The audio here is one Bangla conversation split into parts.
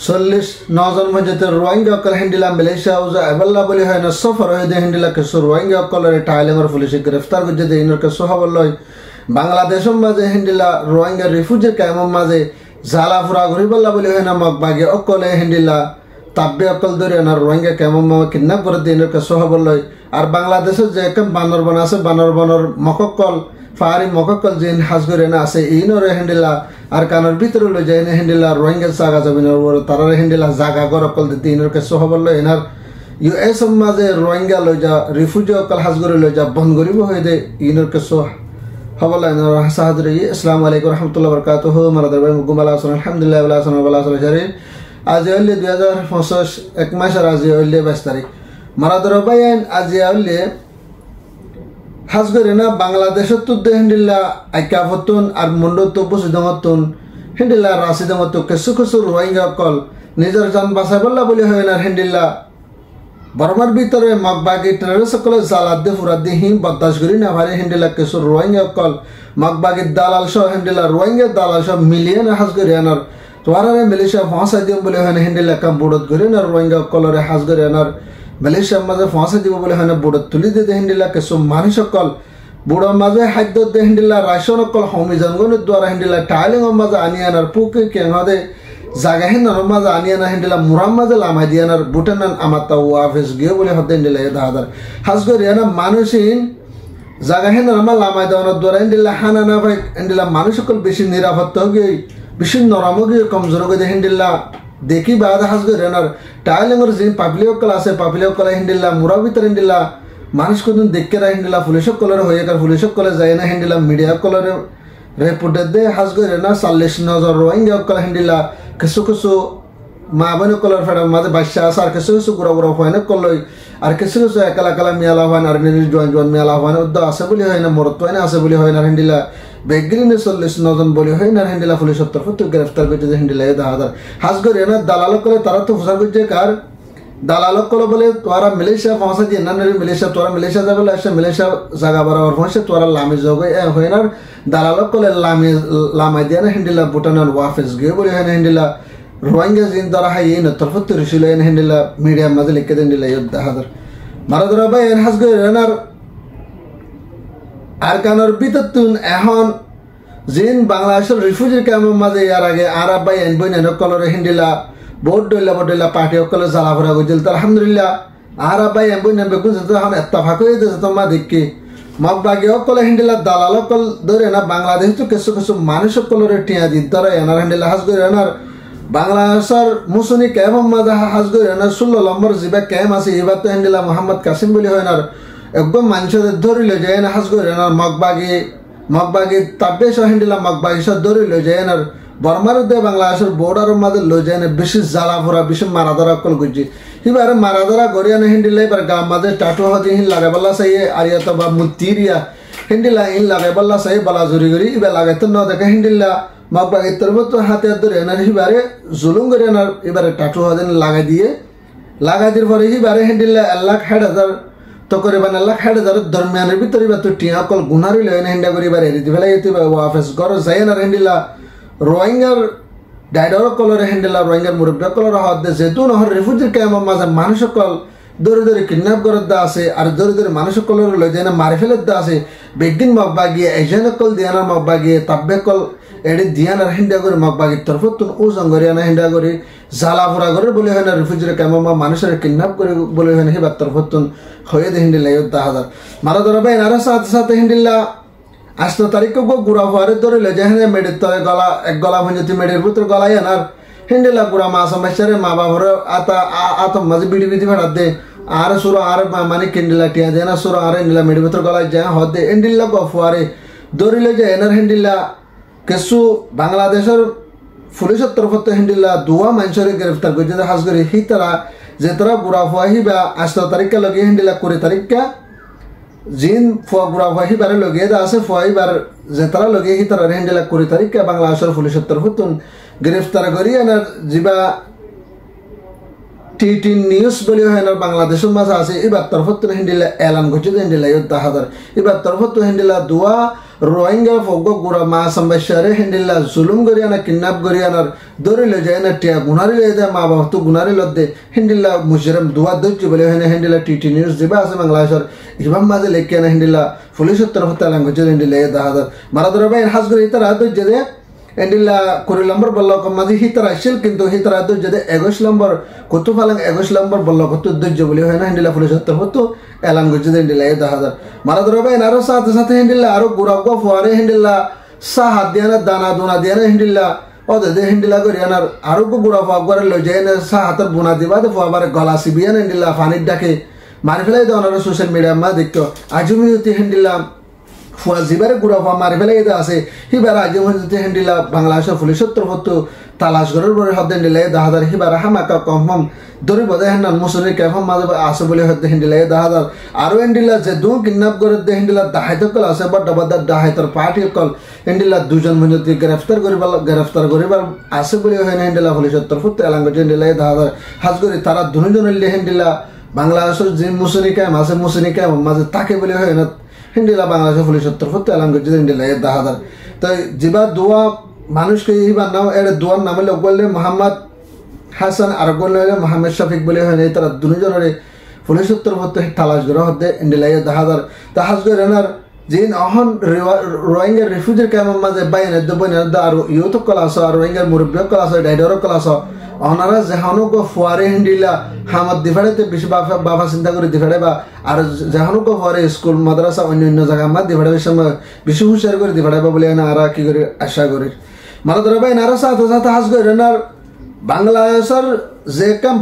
49 মধ্যে রোহিঙ্গা অকল হিন্দিলা মালয়েশিয়া উজা এবাল্লা বলি হয় না সফর হয়ে দে হিন্দিলা কেসু রোহিঙ্গা অকলের টাইলেঙ্গর পুলিশে গ্রেফতার করছে দে ইনর কেসু হবলয় বাংলাদেশের মাঝে হিন্দিলা রোহিঙ্গা রিফিউজি কায়মর মাঝে জালা ফুরা ঘুরিবাল্লা বলি হয় না মগবাগে অকলে হিন্দিলা তাব্বে অকল ধরে না রোহিঙ্গা কায়মর মা কিডন্যাপ করে দে ইনর কেসু হবলয় আর বাংলাদেশের যে একম বানরবন আছে বানরবনের মককল ফারি মককল জিন হাজগরে না আছে ইনরে হিন্দিলা আর কানের ভিতরে লই যায় না হিন্দিলা রোহিঙ্গা জায়গা যাবে না তারা হিন্দিলা জায়গা গরকল দিতে ইনর কেসু হবলয় এনার ইউএস মাঝে রোহিঙ্গা লই যা রিফিউজি অকল হাজগরে লই যা বন্ধ করিব হয়ে দে ইনর কেসু হবলয় না সাহাদরে আসসালামু আলাইকুম রাহমাতুল্লাহি ওয়া বারাকাতুহু মারাদার ভাই মুকুমালা আসসালাম আলহামদুলিল্লাহ ওয়া সালাম ওয়া সালাম জারি আজ হইলে 2025 এক মাসের আজ হইলে 22 তারিখ মারাদার ভাই আজ হইলে হাজগরে না বাংলাদেশের তো হিন্দিলা আইকাফতুন আর মন্ডত বসুদমতুন হিন্দিলা রাশিদমত কেসু কেসু রোহিঙ্গা কল নিজের জান বাঁচাই বললা বলি হয় না হিন্দিলা বর্মার ভিতরে মগবাগি টেররিস্ট সকলে জালাদ দে ফুরাদ দি হিম বদাস করি না ভারে হিন্দিলা কেসু রোহিঙ্গা কল মগবাগি দালাল সহ হিন্দিলা রোহিঙ্গা দালাল সহ মিলিয়ন হাজগরে আনার তোয়ারে মালয়েশিয়া ফাঁসা দিম বলি হয় না হিন্দিলা কাম বুড়ত করি না রোহিঙ্গা কলরে হাজগরে আনার মালয়েশিয়ার মাঝে ফাঁসা দিব বলে হয় না বুড়ত তুলি দিয়ে হিন্দিলা কেসু মানুষ সকল বুড়োর মাঝে খাদ্য দে হিন্দিলা রাশন অকল হমি জনগণের দ্বারা হিন্দিলা টাইলিংর মাঝে আনি আনার পুকে কেঙে জাগা হিন্দর মাঝে আনি আনা হিন্দিলা মুরাম মাঝে লামাই দিয়ে আনার বুটেনান আমার তা ওয়াফেস গিয়ে বলে হতে হিন্দিলা এ দাহাদার হাজগরি আনা মানুষহীন জাগা হিন্দর আমার লামাই দেওয়ানোর দ্বারা হিন্দিলা হানা না ভাই হিন্দিলা মানুষ সকল বেশি নিরাপত্তা গিয়ে বেশি নরম গিয়ে কমজোর গিয়ে হিন্দিলা দেখি বাদ হাজগরি আনার টাইলিংর যে পাবলিক অকল আছে পাবলিক অকল হিন্দিলা মুরা ভিতরে হিন্দিলা মানুষ কোনদিন দেখে না হিন্দিলা পুলিশ কলরে হয়ে কার পুলিশ কলে যায় না হিন্দিলা মিডিয়া কলরে রেপুটে দে হাজগরে না 49 রোহিঙ্গা কল হিন্দিলা কিছু কিছু মা বোন কলর ফেডার মাঝে বাচ্চা আছে আর কিছু কিছু গুড়া গুড়া হয় না কলই আর কিছু কিছু একালা একালা মেলা হয় না আর জোয়ান জোয়ান মেলা হয় না উদ্যোগ আছে বলে হয় না মরত হয় না আছে বলে হয় না হিন্দিলা বেগরিনে 49 বলে হয় না হিন্দিলা পুলিশের তরফ তো গ্রেফতার করছে হিন্দিলা এ দাহাদার হাজগরে না দালাল কলে তারা তো ফুসার করছে কার দালাল কলে বলে তোরা মালয়েশিয়া পৌঁছা দিয়ে না মালয়েশিয়া তোরা মালয়েশিয়া যাবে এসে মালয়েশিয়া জায়গা বরাবর পৌঁছে তোরা লামে যাবে হয় না দালাল কলে লামাই দিয়ে না হিন্দিলা ভুটানের ওয়াফেস গিয়ে বলে হয় না হিন্দিলা রোহিঙ্গা জিন দ্বারা হাই এই তরফ তো ঋষিল হিন্দিলা মিডিয়ার মাঝে লিখে দেন হিন্দিলা হাজার মারাদরা ভাই এন হাজগে রেনার আর কানোর ভিতর তুন এখন জিন বাংলাদেশের রিফিউজির ক্যাম্পের মাঝে ইয়ার আগে আর ভাই এন বই নেন কলরে হিন্দিলা বহুত ডইলা পার্টি অকলে জ্বালা ভরা গেছিল তো আলহামদুলিল্লাহ আর ভাই এন বই নেন বেগুন যেতে এখন এত্তাফাক হয়ে যেতে তোমা দেখি মগবাগি অকলে হিন্দিলা দালাল অকল ধরে না বাংলাদেশ তো কিছু কিছু মানুষ অকলরে টিয়া দিন তারা এনার হিন্দিলা হাজগে রেনার বাংলাদেশের মুসুনি ক্যাম্প মাঝে হাজগে রেনার 16 নম্বর জিবা ক্যাম্প আছে এবার তো হিন্দিলা মোহাম্মদ কাসিম বলি হয় না একদম মানুষদের ধরিলে যায় না হাজগে রেনার মগবাগি তাব্বে সহ হিন্দিলা মগবাগি সহ ধরিলে যায় না বর্মার দে বাংলাদেশের বর্ডার মাঝে লই যায় না বেশি জ্বালা ভরা বেশি মারাধরা কল গুজি এবার মারাধরা গড়িয়া না হিন্দিলা এবার গা মাঝে টাটু হদি হিন লাগে বললা চাই আরিয়াত বা মুতিরিয়া হিন্দিলা হিন লাগে বললা চাই বলা জুরি গড়ি এবার লাগে তো ন দেখে হিন্দিলা মগবাগি তরব তো হাতে ধরে এনার এবারে জুলুম করে এনার এবারে টাটু হদেন লাগাই দিয়ে পরে এবারে হিন্দিলা 1,60,000 তো করে বান 1,60,000 দরমিয়ানের ভিতরে বা তো টিয়া কল গুনারি লয় না হিন্ডা করি এবারে এরিতে ফেলাই যেতে ওয়াফেস গর যায় না হিন্দিলা রোহিঙ্গার ডাইডর কলরে হিন্দিলা রোহিঙ্গার মুরব্বী কলর হাত দে যেহেতু নহর রিফিউজির ক্যাম্পের মাঝে মানুষ কল দৌড়ে কিডন্যাপ করার দা আছে আর দৌড়ে মানুষ কলর লই যায় না মারি ফেলার দা আছে বেগিন মগবাগিয়ে এজেন কল দিয়ানার মগবাগিয়ে তাব্বে কল এডি দিয়ানার হিন্ডা করে মগবাগির তরফতুন ও জঙ্গরিয়ানা হিন্ডা করে জ্বালা ভরা করে বলে হয় না রিফিউজির ক্যাম্পের মা মানুষের কিডন্যাপ করে বলে হয় না হেবার তরফতুন হয়ে দে হিন্দিলা 10,000 মারা ধরা ভাই আর সাথে সাথে হিন্দিলা 8 তারিখে গুড়া হওয়ারে ধরিলে যেখানে মেডির তলে গলা এক গলা ভঞ্জতি মেডির ভিতরে গলাই আনার হিন্দিলা গুড়া মা সমস্যারে মা বাবার আতম মাঝে বিড়ি বিধি ভাড়া দে আর সুর আর মানে কিন্ডিলা টিয়া দেয় না সুর আর হিন্দিলা মেডির ভিতরে গলায় যায় হদ দে হিন্দিলা গফুয়ারে ধরিলে যে এনার হিন্দিলা কিছু বাংলাদেশের পুলিশের তরফত হিন্দিলা দুয়া মানুষের গ্রেফতার করছে হাজগরি হি তারা যে তারা গুড়া হওয়া হিবা 8 তারিখে লগে হিন্দিলা 20 তারিখে জিন ফুয়া গুড়া হওয়া হিবারে লগে আছে ফুয়া হিবার যে তারা লগে হি তারা হিন্দিলা 20 তারিখে বাংলাদেশের পুলিশের তরফত গ্রেফতার করি এনার জিবা টিটি নিউজ বলি হয় না বাংলাদেশের মাঝে আছে এবার তরফত হিন্দিলা এলান করছে হিন্দিলা ইউদ্ধা হাজার এবার তরফত হিন্দিলা দুয়া রোহিঙ্গা ফোক গুড়া মা সম্বাসারে হিন্দিলা জুলুম গরিয়ানা কিডন্যাপ গরিয়ানার দৌড়ি লই যায় না টিয়া গুনারি লই যায় মা বাবা তো গুনারি লদ্দে হিন্দিলা মুশরম দুয়া দৈর্য বলে হয় না হিন্দিলা টিটি নিউজ দিবা আছে বাংলাদেশের ইমাম মাঝে লেখিয়া না হিন্দিলা পুলিশের তরফত এলান করছে হিন্দিলা ইউদ্ধা হাজার মারা ধরা ভাই হাজ করে ইতারা দৈর্য দে এন্ডিলা কুড়ি নম্বর বল্ল মাঝে হিতারা আসছিল কিন্তু হিতারা যদি 21 নম্বর কত ফালাং 21 নম্বর বল্ল কত দৈর্য বলি হয় না হিন্দিলা পুলিশের তরফত এলান করছে হিন্দিলা ইউদ্ধা হাজার মারা ধরা ভাই আরো সাথে সাথে হিন্দিলা আরো গুড়া ফুয়ারে হিন্দিলা সাহ হাত দিয়ে না দানা দোনা দিয়ে না হিন্দিলা ওদের হিন্দিলা করি আনার আরো গুড়া ফুয়া করে লই যায় না সাহ হাতের বোনা দিবা তো ফুয়াবার গলা সিবিয়া না হিন্দিলা পানির ডাকে মারি ফেলাই দেওয়া ওনারা সোশ্যাল মিডিয়া মা দেখতো আজমি যদি হিন্দিলা ফুয়া জিবারে গুড়া ফুয়া মারি ফেলাই দেওয়া আছে হিবার আজমি যদি হিন্দিলা বাংলাদেশের পুলিশের তরফত তালাশ ঘরের পরে হদ হিন্দিলা ইউদ্ধা হাজার হিবার হামাকা কম দরি বদে হেন মুসলিম কেফম মাঝে আছে বলে হদ হিন্দিলা ইউদ্ধা হাজার আরো হিন্দিলা যে দু কিডন্যাপ করে দে হিন্দিলা দাহাইতকল আছে বড় বড় দাহাইতর পার্টি কল হিন্দিলা দুজন মধ্যে গ্রেফতার করিবার আছে বলে হয় না হিন্দিলা পুলিশের তরফত এলান করছে হিন্দিলা ইউদ্ধা হাজার হাজ করে তারা দুজন হিন্দিলা বাংলাদেশের যে মুসলিম ক্যাম আছে মুসলিম ক্যাম মাঝে তাকে বলে হয় না হিন্দিলা বাংলাদেশের পুলিশের তরফত এলান করছে হিন্দিলা ইউদ্ধা হাজার তো যেবা দোয়া মানুষকে এইবার নাম এর দোয়ার নামে লোক বললে মোহাম্মদ হাসান আর বললে মোহাম্মদ শফিক বলে হয় না তারা দুজনের পুলিশের তরফত তালাশ করা হতে হিন্দিলা ইউদ্ধা হাজার তাহাজ করে এনার জিন অহন রোহিঙ্গার রিফিউজির ক্যাম্পের মাঝে বাইনে দবইনে আর ইউথ ক্লাস আর রোহিঙ্গার মুরব্বী ক্লাস ডাইডর ক্লাস অনারা যেহানুক ফুয়ারে হিন্দিলা হামত দিফাড়েতে বেশি বাবা চিন্তা করে দিফাড়ে বা আর যেহানুক ফুয়ারে স্কুল মাদ্রাসা অন্য জায়গা আমার দিফাড়ে সময় বেশি হুঁশিয়ার করে দিফাড়ে বা বলে আর কি করে আশা করি মানে ধরো ভাই নারা সাথে সাথে হাজ করে এনার বাংলাদেশের যে কাম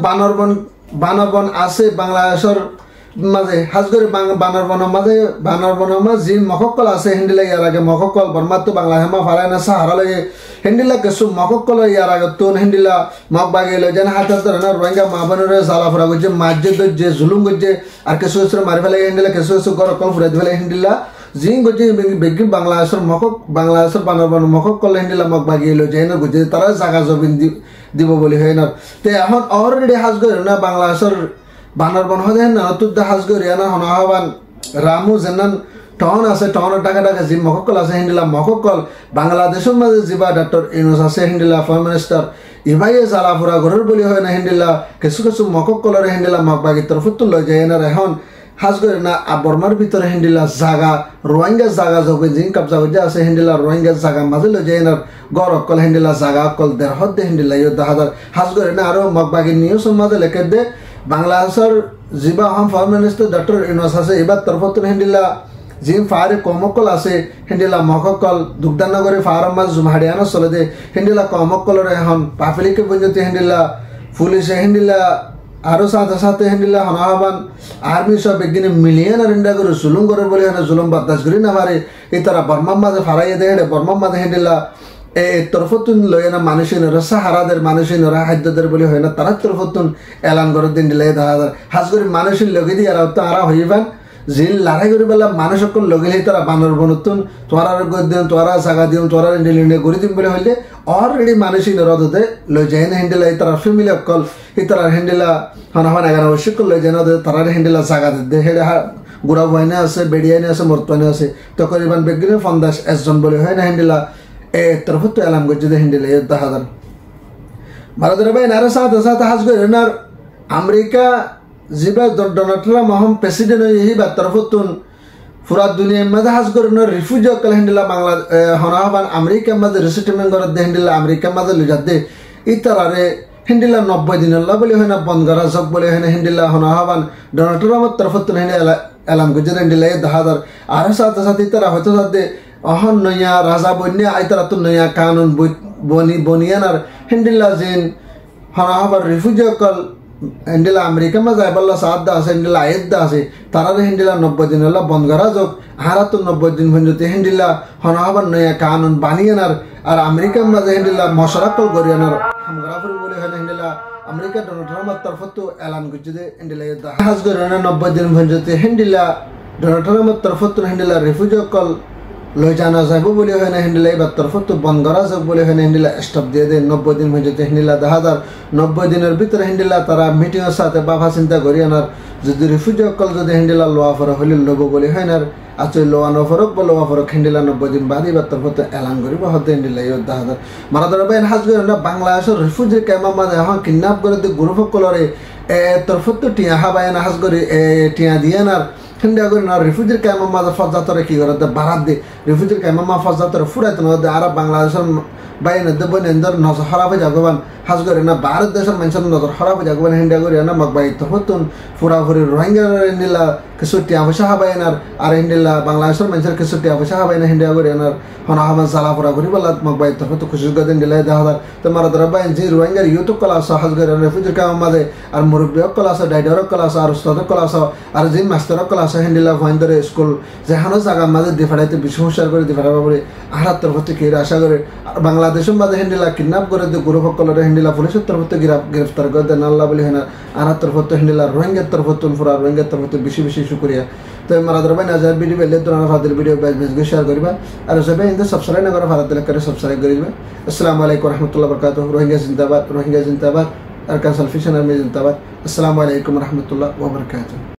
বানরবন আছে বাংলাদেশের মাঝে হাজ করে বানরবনের মাঝে যে মককল আছে হিন্দিলা ইয়ার আগে মককল বর্মাত তো বাংলাদেশ মা ফারায় না সাহারা লাগে হিন্দিলা কিছু মককল ইয়ার আগে তো হিন্দিলা মক বাগে লই যেন হাত ধরে না রোহিঙ্গা মা বোনের জ্বালা ফোরা করছে মাসজিদ যে জুলুম করছে আর কিছু কিছু মারি ফেলে হিন্দিলা কিছু কিছু গরকল ফুরাই ফেলে হিন্দিলা জিং করছে বেগিন বাংলাদেশের বানরবন মককল হিন্দিলা মক বাগিয়ে লই যায় না করছে তারা জাগা জমিন দিব বলি হয় না তো এখন অলরেডি হাজ করে না বাংলাদেশের বানরবন হয়ে না তুদ্দা হাজ করে না হনহাবান রামু জেনান টন আছে টনের টাকা যে মককল আছে হিন্দিলা মককল বাংলাদেশের মাঝে যিবা ডক্টর ইউনুস আছে হিন্দিলা ফার্ম মিনিস্টার ইভাইয়ে জ্বালাফোরা ঘরের বলি হয় না হিন্দিলা কিছু কিছু মককলের হিন্দিলা মকবাগি তরফত লই যায় না এখন হাজ করে না বর্মার ভিতরে হিন্দিলা জাগা রোহিঙ্গা জাগা যোগে জিং কবজা করছে আছে হিন্দিলা রোহিঙ্গা জাগা মাঝে লই যায় না গড় অকল হিন্দিলা জাগা অকল দেড় হদ্দে হিন্দিলা ইউদ্ধ হাজার হাজ করে না আরো মকবাগি নিউজ মাঝে লেখে দে বাংলাদেশের যিবা হম ফার্ম মিনিস্টার ডক্টর ইউনুস আছে এবার তরফত হিন্দিলা জিম ফারে কমকল আছে হিন্দিলা মককল দুগ্ধানগরে ফার্ম মাঝ জুমহাড়িয়ানো চলে দে হিন্দিলা কমকলরে এখন পাফিলিকে পর্যন্ত হিন্দিলা পুলিশে হিন্দিলা আরো সাথে সাথে হিন্দিলা হনহাবান আর্মি সব একদিনে মিলিয়ন আর ইন্ডিয়া করে জুলুম করে বলে জুলুম বাদাস করি না পারে এই তারা বর্মার মাঝে ফারাইয়ে দেয় বর্মার মাঝে হিন্দিলা তরফতুন লয় না মানুষের সাহারাদের মানুষের হাদ্যদের বলে হয় না তারা তরফতুন এলান করে দিন দিলে হাজ করে মানুষের লগে দিয়ে আর তো আরা হইবান জিল লড়াই করে বেলা মানুষ সকল লগে তারা বানর বনতুন তোরা দিন তোরা জাগা দিন তোরা ইন্ডিয়া করে দিন বলে হইলে অলরেডি মানুষের রদতে লই যায় না হিন্দিলা তারা ফ্যামিলি অকল তারা হিন্দিলা হন 11 শিকল লই যায় না তারা হিন্দিলা জাগা দে হেডে গুড়া বয়না আছে বেড়িয়ানি আছে মর্তনে আছে তকরিবান বেগিনে 50 জন বলে হয় না হিন্দিলা তরফত এলাম করছে হিন্দিলা ইউদ্ধ হাজার ভারতের ভাই নারা সাথে সাথে হাজ করে না আমেরিকা যিবা ডোনাল্ড ট্রাম্প হম প্রেসিডেন্ট হিবা তরফতুন পুরা দুনিয়ার মাঝে হাজ করে না রিফিউজি অকল হিন্দিলা বাংলা হনহাবান আমেরিকার মাঝে রিসেটলমেন্ট করে দে হিন্দিলা আমেরিকার মাঝে লইয়া দে ইতারারে হিন্দিলা 90 দিন বলে হয় না বন্ধ করা সব বলে হয় না হিন্দিলা হনহাবান ডোনাল্ড ট্রাম্প তরফতুন হিন্দিলা এলাম করছে হিন্দিলা ইউদ্ধ হাজার আর সাথে সাথে তারা হয়তো সাথে অহন নয়া রাজা বন্যা আইতারা তো নয়া কানুন বনিয়ানার হিন্দিলা জিন হনহাবার রিফিউজি অকল হিন্দিলা আমেরিকা মা যাইবাল্লা সাত আছে হিন্দিলা আয়েদ আছে তারা হিন্দিলা 90 দিন বন্ধ করা যোগ হারা তো 90 দিন পর্যন্ত হিন্দিলা হনহাবার নয়া কানুন বানিয়ানার আর আমেরিকার মাঝে হিন্দিলা মশরাকল গরিয়ানার হামগ্রাফুর বলে হয় হিন্দিলা আমেরিকা ডোনাল্ড ট্রাম্পের তরফত এলান করছে যে হিন্দিলা হাজ গরিয়ানা 90 দিন পর্যন্ত হিন্দিলা ডোনাল্ড ট্রাম্পের তরফত হিন্দিলা রিফিউজি অকল লৈ জানা যাব বলে হয় না হিন্দিলা এবার তরফত বন্ধ করা যাক বলে হয় না হিন্দিলা স্টপ দিয়ে দেয় 90 দিন হয়ে যেতে হিন্দিলা 90 দিনের ভিতরে হিন্দিলা তারা মিটিংয়ের সাথে বাবা চিন্তা করি আনার যদি রিফিউজি অকল যদি হিন্দিলা লোয়া ফর হলে লব বলে হয় না আচ্ছা লোয়া নফরক বা লোয়া ফরক হিন্দিলা 90 দিন বাদ এবার তরফত এলান করিব হতে হিন্দিলা 10,000 মারা ধরা বাইন হাজ করে না বাংলাদেশের রিফিউজি ক্যাম্প মাঝে এখন কিডন্যাপ করে দিয়ে গ্রুপ কলরে তরফত টিয়া হাবায়না হাজ করে টিয়া দিয়ে না হিন্দিয়া করে না রিফিউজির ক্যাম্প মাঝে ফজাতরে কি করে বারাত দিয়ে রিফিউজির ক্যাম্প মা ফজাতরে ফুরাইতে না আরব বাংলাদেশের বাইনে দেবন এন্দর নজর খারাপ হয়ে যাগবান হাজ করে না ভারত দেশের মানুষের নজর খারাপ হয়ে যাগবান হিন্দিয়া করে না মগ বাই তফতুন ফুরাফুরি রোহিঙ্গা হিন্দিলা কিছু টিয়া পয়সা হাবায়নার আর হিন্দিলা বাংলাদেশের মানুষের কিছু টিয়া পয়সা হাবায়না হিন্দিয়া করে না হন আহমদ সালা ফুরা করি বলা মগ বাই তফত খুশি গদিন দিলে 10,000 তো মারা ধরা বাইন যে রোহিঙ্গার ইউটিউব কলা আছে হাজ করে রিফিউজির ক্যাম্প মাঝে আর মুরব্বী কলা আছে ডাইডার কলা আছে আর উস্তাদ কলা আছে আর যে মাস্টার কলা আছে হিন্দিলা ভয়েন্দরে স্কুল যেখানে জায়গা মাঝে দিফাড়াইতে বেশি হুঁশিয়ার করে দিফাড়াবা বলে আহার তরফতে কে আশা করে আর বাংলাদেশের মাঝে হিন্দিলা কিডন্যাপ করে দিয়ে গ্রুপ সকলের হিন্দিলা পুলিশের তরফতে গ্রেফতার করে দেন আল্লাহ বলি হয় না আহার তরফতে হিন্দিলা রোহিঙ্গার তরফতুন ফুরা রোহিঙ্গার তরফতে বেশি বেশি শুক্রিয়া তো মারা ধরবেন আজ ভিডিও বেলে তোরা ফাদের ভিডিও বেশ বেশ শেয়ার করিবা আর সবে ইন্দে সাবস্ক্রাইব না করে ফাদের করে সাবস্ক্রাইব করে দিবে আসসালামু আলাইকুম রহমতুল্লাহ বরকাতুহ রোহিঙ্গা জিন্দাবাদ আর কাসাল ফিশন আর্মি জিন্দাবাদ আসসালামু আলাইকুম রহমতুল্লাহ ওয়া বারাকাতুহু।